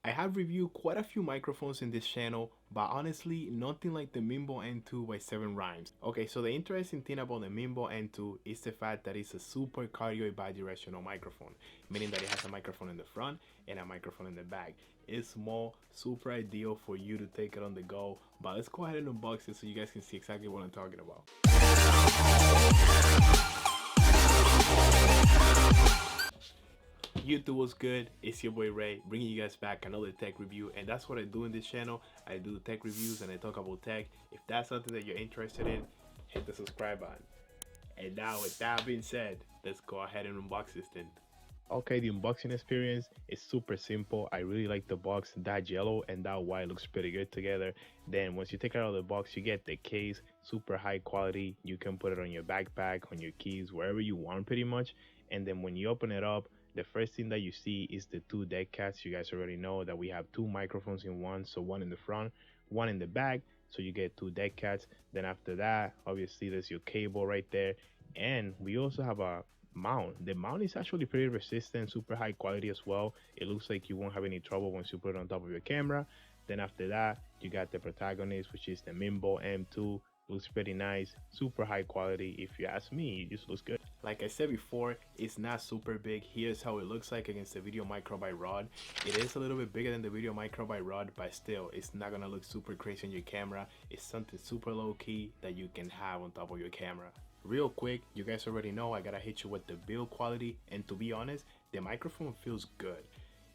I have reviewed quite a few microphones in this channel, but honestly, nothing like the MinBo N2 by 7 Rhymes. Okay, so the interesting thing about the MinBo N2 is the fact that it's a super cardioid bidirectional microphone, meaning that it has a microphone in the front and a microphone in the back. It's small, super ideal for you to take it on the go, but let's go ahead and unbox it so you guys can see exactly what I'm talking about. YouTube was good. It's your boy Ray, bringing you guys back another tech review, and that's what I do in this channel. I do tech reviews and I talk about tech. If that's something that you're interested in, hit the subscribe button. And now with that being said, let's go ahead and unbox this thing. Okay, the unboxing experience is super simple. I really like the box. That yellow and that white looks pretty good together. Then once you take it out of the box, you get the case, super high quality. You can put it on your backpack, on your keys, wherever you want pretty much. And then when you open it up, the first thing that you see is the two deck cats. You guys already know that we have two microphones in one, so one in the front, one in the back, so you get two deck cats. Then after that, obviously there's your cable right there, and we also have a mount. The mount is actually pretty resistant, super high quality as well. It looks like you won't have any trouble once you put it on top of your camera. Then after that, you got the protagonist, which is the MinBo M2. Looks pretty nice, super high quality. If you ask me, it just looks good. Like I said before, it's not super big. Here's how it looks like against the Video Micro by Rode. It is a little bit bigger than the Video Micro by Rode, but still, it's not gonna look super crazy on your camera. It's something super low key that you can have on top of your camera. Real quick, you guys already know I gotta hit you with the build quality, and to be honest, the microphone feels good.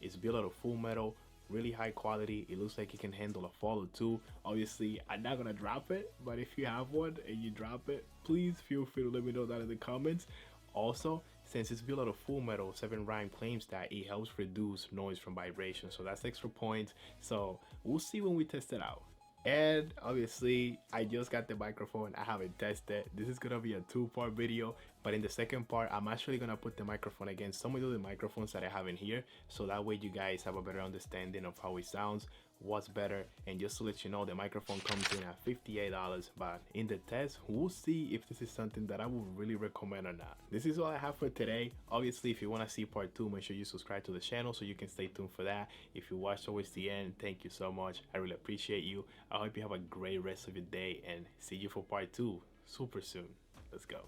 It's built out of full metal, really high quality. It looks like it can handle a fall or two. Obviously, I'm not gonna drop it, but if you have one and you drop it, please feel free to let me know that in the comments. Also, since it's built out of full metal, 7 Rhyme claims that it helps reduce noise from vibration, so that's extra points. So we'll see when we test it out. And obviously, I just got the microphone. I haven't tested. This is gonna be a two-part video, but in the second part, I'm actually gonna put the microphone against some of the microphones that I have in here, so that way you guys have a better understanding of how it sounds, what's better. And just to let you know, the microphone comes in at $58, but in the test, we'll see if this is something that I would really recommend or not. This is all I have for today. Obviously, if you want to see part 2, make sure you subscribe to the channel so you can stay tuned for that. If you watched towards the end, thank you so much. I really appreciate you. I hope you have a great rest of your day, and see you for part 2 super soon. Let's go.